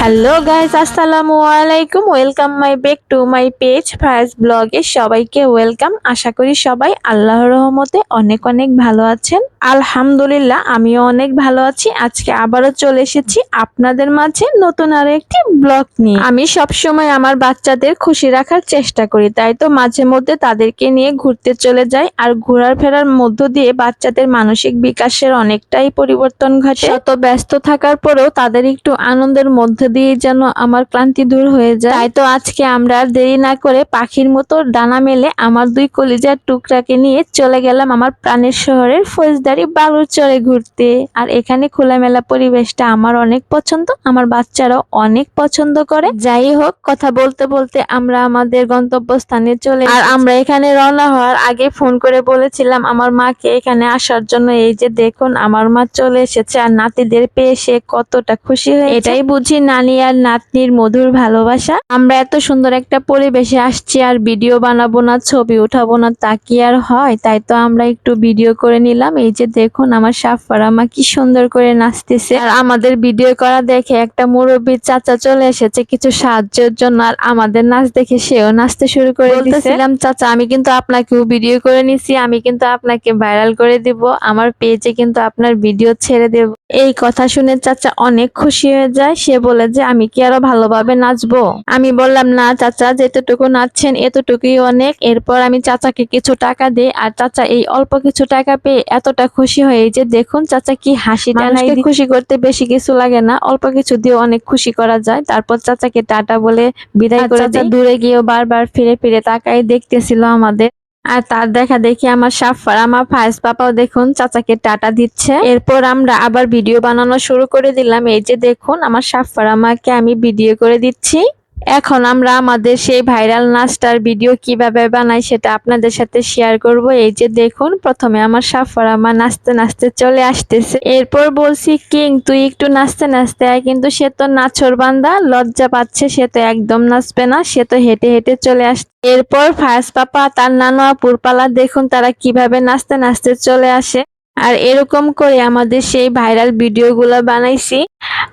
Hello guys, আসসালামু আলাইকুম। Welcome my back to my page Fayaz ব্লগে। সবাইকে ওয়েলকাম। আশা করি সবাই আল্লাহর রহমতে অনেক অনেক ভালো আছেন। আলহামদুলিল্লাহ, আমিও অনেক ভালো আছি। আজকে আবারও চলে এসেছি আপনাদের মাঝে নতুন আরো একটি ব্লগ নিয়ে। আমি সবসময় আমার বাচ্চাদের খুশি রাখার চেষ্টা করি, তাই তো মাঝে মধ্যে তাদেরকে নিয়ে ঘুরতে চলে যাই। আর ঘোরার ফেরার মধ্য দিয়ে বাচ্চাদের মানসিক বিকাশের অনেকটাই পরিবর্তন ঘটে। শত ব্যস্ত থাকার পরেও তাদের একটু আনন্দের মধ্যে দিয়ে যেন আমার ক্লান্তি দূর হয়ে যায়। তাই তো আজকে আমরা আর দেরি না করে পাখির মতো ডানা মেলে আমার দুই কলিজার টুকরাকে নিয়ে চলে গেলাম আমার প্রাণের শহরের ফৌজদারি বালুরচরে ঘুরতে। আর এখানে খোলামেলা পরিবেশটা আমার অনেক পছন্দ, আমার বাচ্চারাও অনেক পছন্দ করে। যাই হোক, কথা বলতে বলতে আমরা আমাদের গন্তব্যস্থানে চলে আর আমরা এখানে রওনা হওয়ার আগে ফোন করে বলেছিলাম আমার মাকে এখানে আসার জন্য। এই যে দেখুন, আমার মা চলে এসেছে আর নাতিদের পেয়ে সে কতটা খুশি হয়েছে। এটাই বুঝি নানি আর নাতনির মধুর ভালোবাসা। আমরা এত সুন্দর একটা পরিবেশে আসছি আর ভিডিও বানাবো না, ছবি উঠাবো না, তা কি আর হয়? তাই তো আমরা একটু ভিডিও করে নিলাম। এই যে দেখুন, আমার সাফার আমা কি সুন্দর করে নাচতেছে। আর আমাদের ভিডিও করা দেখে একটা মুরব্বী চাচা চলে এসেছে কিছু সাহায্যের জন্য। আর আমাদের নাচ দেখে সেও নাচতে শুরু করে দিয়েছিলাম, চাচা আমি কিন্তু আপনাকেও ভিডিও করে নিছি, আমি কিন্তু আপনাকে ভাইরাল করে দিব, আমার পেজে কিন্তু আপনার ভিডিও ছেড়ে দেব। এই কথা শুনে চাচা অনেক খুশি হয়ে যায়। সে বলে যে আমি কি আরো ভালোভাবে নাচবো? আমি বললাম না চাচা, যেতটুকু নাচছেন এতটুকুই অনেক। এরপর আমি চাচাকে কিছু টাকা দিই আর চাচা এই অল্প কিছু টাকা পেয়ে এতটা খুশি হয়ে যে দেখুন চাচা কি হাসি টানাই। খুশি করতে বেশি কিছু লাগে না, অল্প কিছু দিয়ে অনেক খুশি করা যায়। তারপর চাচাকে টাটা বলে বিদায় করে দিই। দূরে গিয়েও বারবার ফিরে ফিরে তাকাই দেখতেছিল আমাদের। আর তার দেখা দেখি আমার সাফার আমার ফায়েজ পাপাও দেখুন চাচাকে টাটা দিচ্ছে। এরপর আমরা আবার ভিডিও বানানো শুরু করে দিলাম। এই যে দেখুন, আমার সাফার আমাকে আমি ভিডিও করে দিচ্ছি। এখন আমরা আমাদের সেই ভাইরাল নাচটার ভিডিও কিভাবে বানাই সেটা আপনাদের সাথে শেয়ার করব। এই যে দেখুন, প্রথমে আমার সাফার আমা নাচতে নাচতে চলে আসতেছে। এরপর বলছি কিং তুই একটু নাচতে নাচতে আয়, কিন্তু সে তো নাচর বান্দা, লজ্জা পাচ্ছে, সে তো একদম নাচবে না, সে তো হেঁটে হেঁটে চলে আসছে। এরপর ফায়াজ পাপা তার নানু আপুর পালা, দেখুন তারা কিভাবে নাচতে নাচতে চলে আসে। আর এরকম করে আমাদের সেই ভাইরাল ভিডিওগুলো বানাইছি।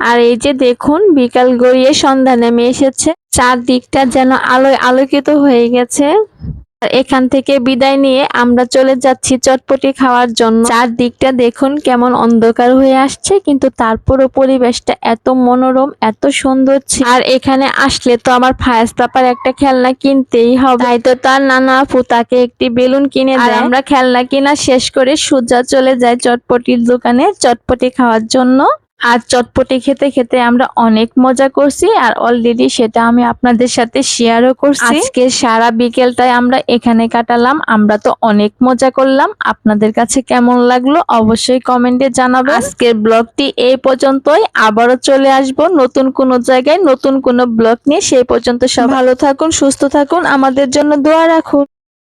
আর এই যে দেখুন, বিকাল গড়িয়ে সন্ধ্যা নেমে এসেছে, চারদিকটা যেন আলোয় আলোকিত হয়ে গেছে। আর এখান থেকে বিদায় নিয়ে আমরা চলে যাচ্ছি চটপটি খাওয়ার জন্য। চারদিকটা দেখুন কেমন অন্ধকার হয়ে আসছে, কিন্তু তারপরও পরিবেশটা এত মনোরম, এত সুন্দর ছিল। আর এখানে আসলে তো আমার ফায়েজ পাপার একটা খেলনা কিনতেই হবে, তাই তো তার নানা আপু তাকে একটি বেলুন কিনে দেয়। আমরা খেলনা কিনা শেষ করে সোজা চলে যাই চটপটির দোকানে চটপটি খাওয়ার জন্য। আর চটপটি খেতে খেতে আমরা অনেক মজা করছি, আর অলরেডি সেটা আমি আপনাদের সাথে শেয়ারও করছি। আজকে সারা বিকেলটাই আমরা এখানে কাটালাম, আমরা তো অনেক মজা করলাম। আপনাদের কাছে কেমন লাগলো অবশ্যই কমেন্টে জানাবেন। আজকের ব্লগটি এই পর্যন্তই, আবারও চলে আসব নতুন কোনো জায়গায় নতুন কোনো ব্লগ নিয়ে। সেই পর্যন্ত সব ভালো থাকুন, সুস্থ থাকুন, আমাদের জন্য দোয়া রাখুন।